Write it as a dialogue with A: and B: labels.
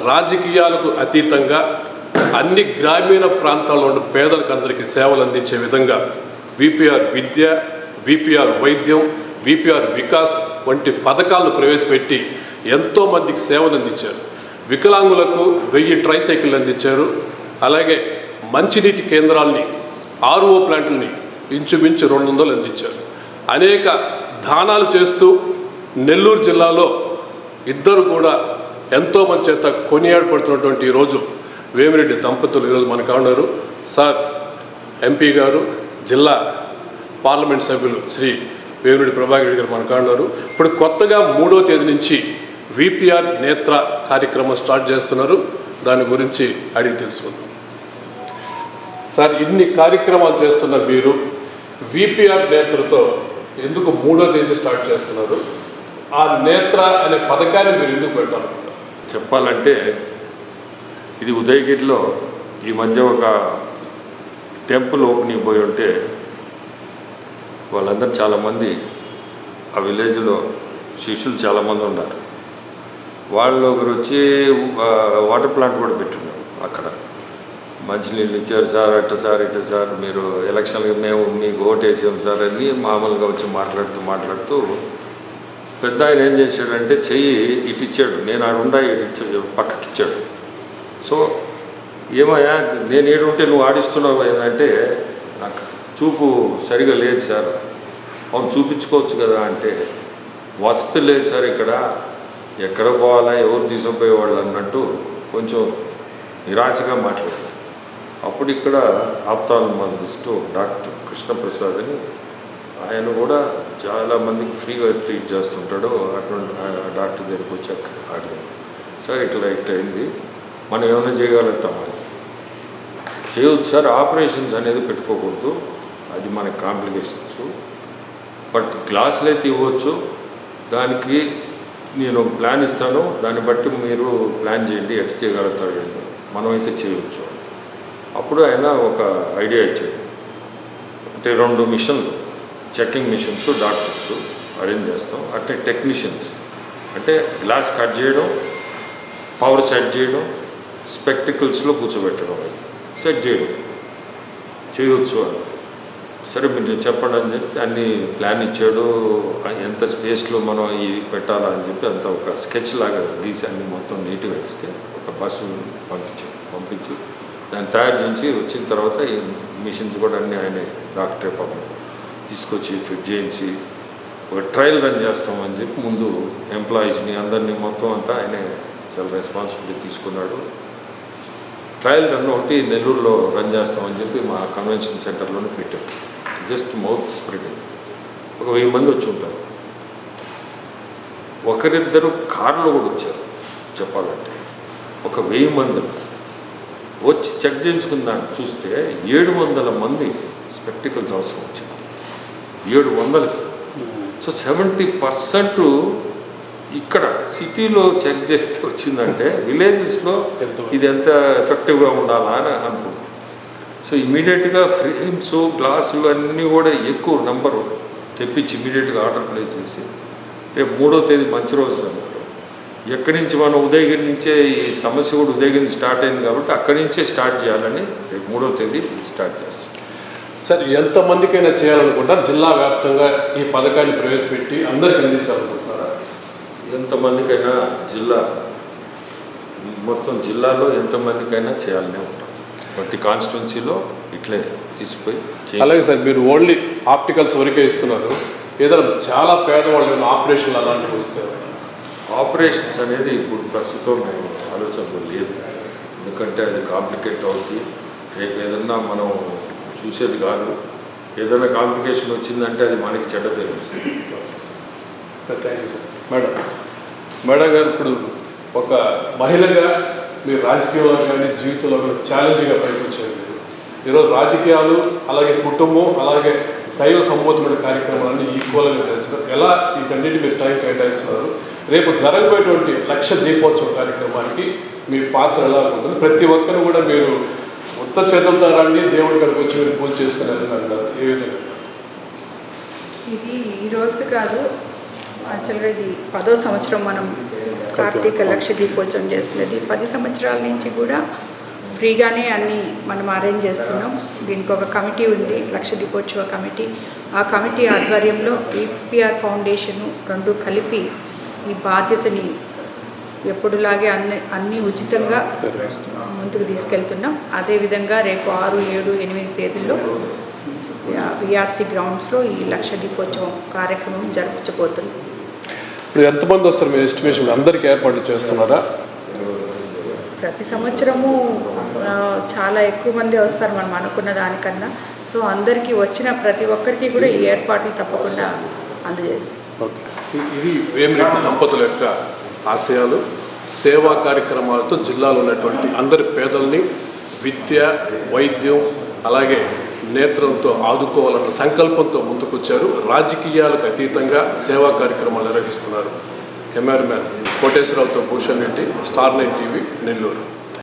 A: రాజకీయాలకు అతీతంగా అన్ని గ్రామీణ ప్రాంతాల్లో ఉన్న పేదలకు అందరికీ సేవలు అందించే విధంగా విపిఆర్ విద్య, విపిఆర్ వైద్యం, విపిఆర్ వికాస్ వంటి పథకాలను ప్రవేశపెట్టి ఎంతోమందికి సేవలు అందించారు. వికలాంగులకు 1000 ట్రైసైకిళ్ళు అందించారు. అలాగే మంచినీటి కేంద్రాలని, ఆర్ఓ ప్లాంట్లని ఇంచుమించు 200 అందించారు. అనేక దానాలు చేస్తూ నెల్లూరు జిల్లాలో ఇద్దరు కూడా ఎంతోమంది చేత కొనియాడపడుతున్నటువంటి ఈరోజు వేమిరెడ్డి దంపతులు ఈరోజు మనకు ఉన్నారు. సార్ ఎంపీ గారు, జిల్లా పార్లమెంట్ సభ్యులు శ్రీ వేమిరెడ్డి ప్రభాకర్ రెడ్డి గారు మనకు ఉన్నారు. ఇప్పుడు కొత్తగా 3వ తేదీ నుంచి విపిఆర్ నేత్ర కార్యక్రమం స్టార్ట్ చేస్తున్నారు. దాని గురించి అడిగి తెలుసుకుందాం. సార్, ఇన్ని కార్యక్రమాలు చేస్తున్న మీరు విపిఆర్ నేత్రతో ఎందుకు 3వ తేదీ నుంచి స్టార్ట్ చేస్తున్నారు? ఆ నేత్ర అనే పథకాన్ని మీరు ఎందుకు పెట్టాలనుకుంటారు?
B: చెప్పాలంటే ఇది ఉదయగిరిలో ఈ మధ్య ఒక టెంపుల్ ఓపెనింగ్ పోయి ఉంటే వాళ్ళందరూ చాలామంది ఆ విలేజ్లో శిష్యులు చాలామంది ఉన్నారు. వాళ్ళు ఒకరు వచ్చి వాటర్ ప్లాంట్ కూడా పెట్టున్నారు. అక్కడ మంచినీళ్ళు ఇచ్చారు సార్, అట్ట సార్, ఇట్ట సార్, మీరు ఎలక్షన్కి మేము మీకు ఓటు వేసాం సార్ అని మామూలుగా వచ్చి మాట్లాడుతూ పెద్ద ఆయన ఏం చేశాడంటే చెయ్యి ఇటు ఇచ్చాడు, నేను ఆడుండా ఇటు పక్కకి ఇచ్చాడు. సో ఏమయ్యా నేను ఏడుంటే నువ్వు ఆడిస్తున్నావు ఏంటంటే నాకు చూపు సరిగా లేదు సార్. అవును చూపించుకోవచ్చు కదా అంటే వసతి లేదు సార్, ఇక్కడ ఎక్కడ పోవాలా, ఎవరు తీసుకుపోయేవాళ్ళు అన్నట్టు కొంచెం నిరాశగా మాట్లాడారు. అప్పుడు ఇక్కడ ఆప్తాల్మాలజిస్ట్ డాక్టర్ కృష్ణప్రసాద్ అని ఆయన కూడా చాలామందికి ఫ్రీగా ట్రీట్ చేస్తుంటాడు. అటువంటి డాక్టర్ దగ్గరికి వచ్చాక అడిగాను, సార్ ఇట్లా అయింది, మనం ఏమైనా చేయగలుగుతామా? చేయవచ్చు సార్, ఆపరేషన్స్ అనేది పెట్టుకోకూడదు, అది మనకి కాంప్లికేషన్స్. బట్ గ్లాసులు అయితే ఇవ్వచ్చు, దానికి నేను ప్లాన్ ఇస్తాను, దాన్ని బట్టి మీరు ప్లాన్ చేయండి, ఎట్లా చేయగలుగుతారు ఏంటో, మనమైతే చేయవచ్చు. అప్పుడు ఆయన ఒక ఐడియా ఇచ్చాడు. అంటే 2 మిషన్లు, చెకింగ్ మిషన్స్ డాక్టర్స్ అరేంజ్ చేస్తాం, అంటే టెక్నీషియన్స్ అంటే గ్లాస్ కట్ చేయడం, పవర్ సెట్ చేయడం, స్పెక్టికల్స్లో కూర్చోబెట్టడం, సెట్ చేయడం చేయవచ్చు అని. సరే మీరు చెప్పండి అని చెప్పి అన్ని ప్లాన్ ఇచ్చాడు. ఎంత స్పేస్లో మనం ఇవి పెట్టాలా అని చెప్పి అంత ఒక స్కెచ్ లాగా గీసి అన్ని మొత్తం నీట్గా ఇస్తే ఒక బస్సు పంపించి దాన్ని తయారు చేయించి వచ్చిన తర్వాత ఈ మిషన్స్ కూడా అన్నీ ఆయన డాక్టరే పాపం తీసుకొచ్చి ఫిట్ చేయించి ఒక ట్రయల్ రన్ చేస్తామని చెప్పి ముందు ఎంప్లాయీస్ని అందరినీ మొత్తం అంతా ఆయనే చాలా రెస్పాన్సిబిలిటీ తీసుకున్నాడు. ట్రయల్ రన్ ఒకటి నెల్లూరులో రన్ చేస్తామని చెప్పి మా కన్వెన్షన్ సెంటర్లోనే పెట్టాం. Just mouth spreading. ఒక 1000 మంది వచ్చి ఉంటారు. ఒకరిద్దరు కార్లో కూడా వచ్చారు. చెప్పాలంటే ఒక 1000 మంది వచ్చి చెక్ చేయించుకుందాన్ని చూస్తే 700 మంది స్పెక్టికల్స్ అవసరం వచ్చింది. 700కి. సో 70% ఇక్కడ సిటీలో చెక్ చేస్తే వచ్చిందంటే విలేజెస్లో ఇది ఎంత ఎఫెక్టివ్గా ఉండాలా అని అనుకుంటున్నాను. సో ఇమీడియట్గా ఫ్రేమ్స్, గ్లాసులు అన్నీ కూడా ఎక్కువ నెంబరు తెప్పించి ఇమీడియట్గా ఆర్డర్ ప్లేస్ చేసి రేపు 3వ తేదీ మంచి రోజు అన్నారు. ఎక్కడి నుంచి మనం ఉదయగిరి నుంచే ఈ సమస్య కూడా ఉదయగిరి స్టార్ట్ అయింది కాబట్టి అక్కడి నుంచే స్టార్ట్ చేయాలని రేపు 3వ తేదీ స్టార్ట్ చేస్తాం.
A: సార్, ఎంతమందికైనా చేయాలనుకుంటారు? జిల్లా వ్యాప్తంగా ఈ పథకాన్ని ప్రవేశపెట్టి అందరికీ అందించాలనుకుంటున్నారా?
B: ఎంతమందికైనా మొత్తం జిల్లాలో ఎంతమందికైనా చేయాలనే ఉంటాం. ప్రతి కాన్స్టిట్యున్సీలో ఇట్లే తీసుకుపోయి.
A: అలాగే సార్, మీరు ఓన్లీ ఆప్టికల్స్ వరకే ఇస్తున్నారు. ఏదైనా చాలా పేదవాళ్ళు ఆపరేషన్లు అలాంటివి వస్తే
B: ఆపరేషన్స్ అనేది ఇప్పుడు ప్రస్తుతం ఆలోచనలో లేదు. ఎందుకంటే అది కాంప్లికేట్ అవుతుంది. రేపు ఏదన్నా మనం చూసేది కాదు. ఏదైనా కాంప్లికేషన్ వచ్చిందంటే అది మనకి చెడ్డ పేరు వస్తుంది.
A: Thank you sir. మేడం గారు, ఇప్పుడు ఒక మహిళగా మీరు రాజకీయాల్లో కానీ జీవితంలో కానీ ఛాలెంజ్గా పైకి వచ్చారు. ఈరోజు రాజకీయాలు, అలాగే కుటుంబం, అలాగే దైవ సంబోధమైన కార్యక్రమాలన్నీ ఈక్వల్గా చేస్తారు. ఎలా వీటన్నిటి మీరు టైం కేటాయిస్తున్నారు? రేపు జరగబోయేటువంటి 1,00,000 దీపోత్సవ కార్యక్రమానికి మీ పాత్ర ఎలా ఉంటుంది? ప్రతి ఒక్కరు కూడా మీరు ఉత్త చేతులతో రండి, దేవుడి దగ్గరకు వచ్చి మీరు పూజ చేసుకుని అంటారు. ఏ విధంగా?
C: ఇది ఈ రోజు కాదు, యాక్చువల్గా ఇది 10వ సంవత్సరం మనం కార్తీక లక్ష దీపోత్సవం చేస్తున్నది. 10 సంవత్సరాల నుంచి కూడా ఫ్రీగానే అన్నీ మనం అరేంజ్ చేస్తున్నాం. దీనికి ఒక కమిటీ ఉంది, లక్ష దీపోత్సవ కమిటీ. ఆ కమిటీ ఆధ్వర్యంలో ఈపీఆర్ ఫౌండేషను రెండు కలిపి ఈ బాధ్యతని ఎప్పుడులాగే అన్నీ ఉచితంగా ముందుకు తీసుకెళ్తున్నాం. అదేవిధంగా రేపు 6, 7, 8 తేదీల్లో విఆర్సీ గ్రౌండ్స్లో ఈ లక్ష దీపోత్సవం కార్యక్రమం జరుపుకోబోతున్నాం.
A: ఇప్పుడు ఎంతమంది వస్తారు మీరు ఎస్టిమేషన్? అందరికీ ఏర్పాట్లు చేస్తున్నారా?
C: ప్రతి సంవత్సరము చాలా ఎక్కువ మంది వస్తారు మనం అనుకున్న దానికన్నా. సో అందరికీ వచ్చిన ప్రతి ఒక్కరికి కూడా ఈ ఏర్పాట్లు తప్పకుండా అందజేస్తాం.
A: ఇది వేమిరెడ్డి దంపతుల యొక్క ఆశయాలు. సేవా కార్యక్రమాలతో జిల్లాలో ఉన్నటువంటి అందరి పేదల్ని విద్య, వైద్యం, అలాగే నేత్రంతో ఆదుకోవాలన్న సంకల్పంతో ముందుకొచ్చారు. రాజకీయాలకు అతీతంగా సేవా కార్యక్రమాలు నిర్వహిస్తున్నారు. కెమెరామ్యాన్ కోటేశ్వరరావుతో భూషణ్ రెడ్డి, స్టార్ 9 టీవీ, నెల్లూరు.